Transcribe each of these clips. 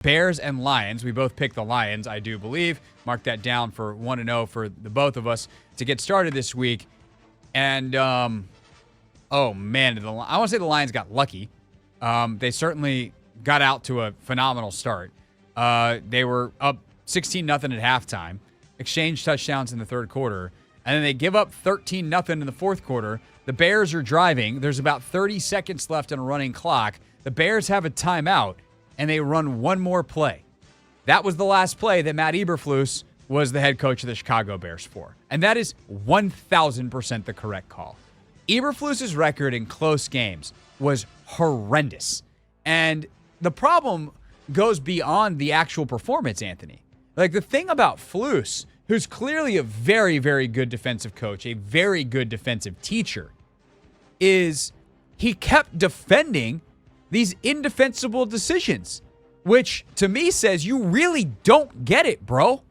Bears and Lions. We both picked the Lions, I do believe. Mark that down for 1-0 for the both of us to get started this week. And, oh, man, I want to say the Lions got lucky. They certainly got out to a phenomenal start. They were up 16-0 at halftime, exchanged touchdowns in the third quarter, and then they give up 13-0 in the fourth quarter. The Bears are driving. There's about 30 seconds left on a running clock. The Bears have a timeout, and they run one more play. That was the last play that Matt Eberflus was the head coach of the Chicago Bears for. And that is 1,000% the correct call. Eberflus's record in close games was horrendous. And the problem goes beyond the actual performance, Anthony. Like, the thing about Flus, who's clearly a very, very good defensive coach, a very good defensive teacher, is he kept defending these indefensible decisions, which to me says you really don't get it, bro.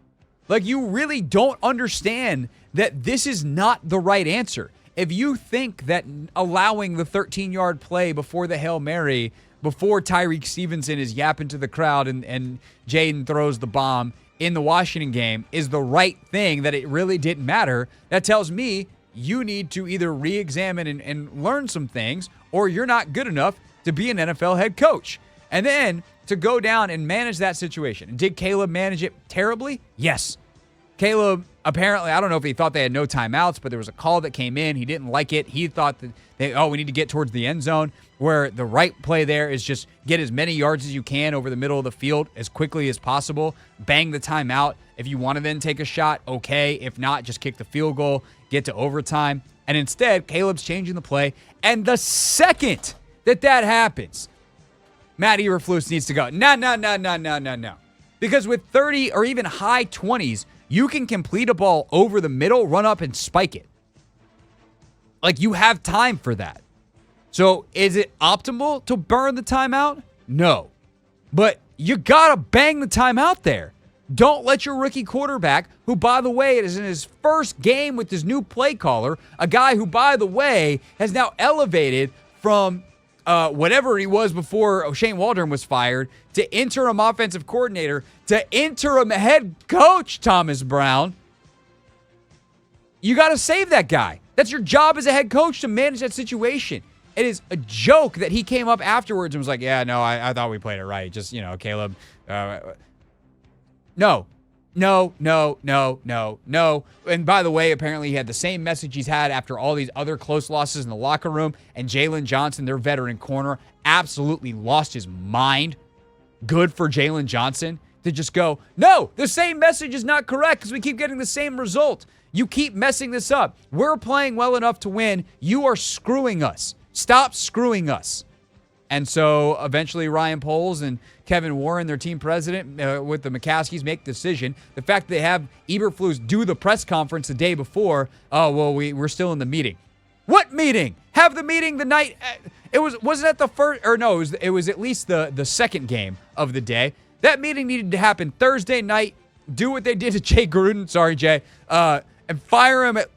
Like, you really don't understand that this is not the right answer. If you think that allowing the 13-yard play before the Hail Mary, before Tyreek Stevenson is yapping to the crowd and Jaden throws the bomb in the Washington game is the right thing, that it really didn't matter, that tells me you need to either re-examine and learn some things, or you're not good enough to be an NFL head coach. And then to go down and manage that situation. Did Caleb manage it terribly? Yes. Caleb, apparently, I don't know if he thought they had no timeouts, but there was a call that came in. He didn't like it. He thought that we need to get towards the end zone, where the right play there is just get as many yards as you can over the middle of the field as quickly as possible. Bang the timeout. If you want to then take a shot, okay. If not, just kick the field goal, get to overtime. And instead, Caleb's changing the play. And the second that happens, Matt Eberflus needs to go, no. Because with 30 or even high 20s, you can complete a ball over the middle, run up, and spike it. Like, you have time for that. So is it optimal to burn the timeout? No. But you got to bang the timeout there. Don't let your rookie quarterback, who, by the way, is in his first game with his new play caller, a guy who, by the way, has now elevated from whatever he was before Shane Waldron was fired, to interim offensive coordinator, to interim head coach, Thomas Brown. You got to save that guy. That's your job as a head coach, to manage that situation. It is a joke that he came up afterwards and was like, yeah, no, I thought we played it right. Just, Caleb. No. And by the way, apparently he had the same message he's had after all these other close losses in the locker room. And Jalen Johnson, their veteran corner, absolutely lost his mind. Good for Jalen Johnson to just go, no, the same message is not correct because we keep getting the same result. You keep messing this up. We're playing well enough to win. You are screwing us. Stop screwing us. And so eventually Ryan Poles and Kevin Warren, their team president, with the McCaskies, make the decision. The fact that they have Eberflus do the press conference the day before, we're still in the meeting. What meeting? Have the meeting the night. Wasn't that the first, or no, it was at least the second game of the day. That meeting needed to happen Thursday night. Do what they did to Jay Gruden. Sorry, Jay. And fire him at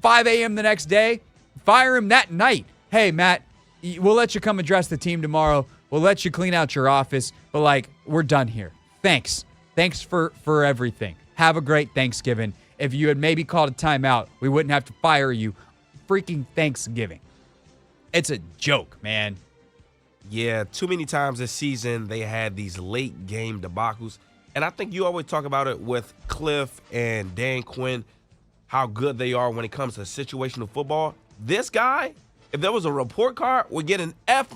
5 a.m. the next day. Fire him that night. Hey, Matt, we'll let you come address the team tomorrow. We'll let you clean out your office. But, we're done here. Thanks. Thanks for everything. Have a great Thanksgiving. If you had maybe called a timeout, we wouldn't have to fire you. Freaking Thanksgiving. It's a joke, man. Yeah, too many times this season they had these late game debacles. And I think you always talk about it with Cliff and Dan Quinn, how good they are when it comes to situational football. This guy, if there was a report card, would get an F-,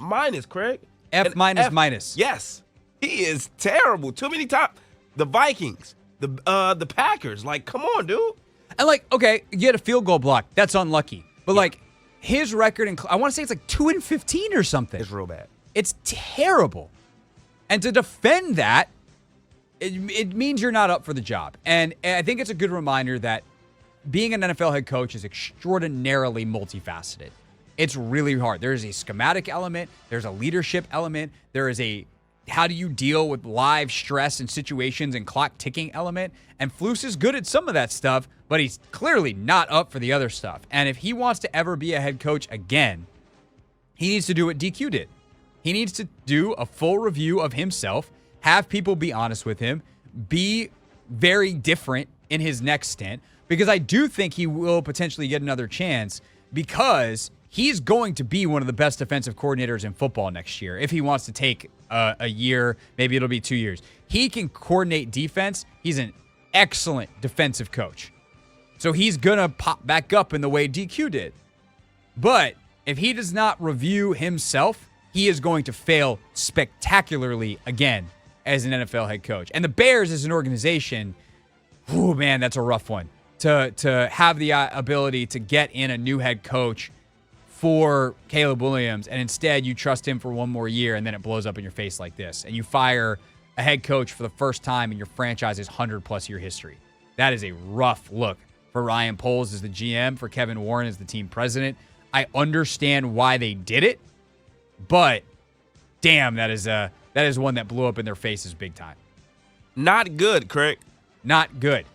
Craig. F-. Yes. He is terrible. Too many times. The Vikings, the Packers. Come on, dude. And, okay, you had a field goal block. That's unlucky. But, his record, I want to say it's 2-15 or something. It's real bad. It's terrible. And to defend that, it means you're not up for the job. And I think it's a good reminder that being an NFL head coach is extraordinarily multifaceted. It's really hard. There's a schematic element. There's a leadership element. There is a how do you deal with live stress and situations and clock ticking element. And Flus is good at some of that stuff, but he's clearly not up for the other stuff. And if he wants to ever be a head coach again, he needs to do what DQ did. He needs to do a full review of himself, have people be honest with him, be very different in his next stint, because I do think he will potentially get another chance because he's going to be one of the best defensive coordinators in football next year if he wants to take a year, maybe it'll be 2 years. He can coordinate defense. He's an excellent defensive coach. So he's going to pop back up in the way DQ did. But if he does not review himself, he is going to fail spectacularly again as an NFL head coach. And the Bears as an organization, oh man, that's a rough one. To have the ability to get in a new head coach for Caleb Williams, and instead you trust him for one more year, and then it blows up in your face like this. And you fire a head coach for the first time in your franchise's 100-plus year history. That is a rough look for Ryan Poles as the GM, for Kevin Warren as the team president. I understand why they did it, but damn, that is one that blew up in their faces big time. Not good, Craig. Not good.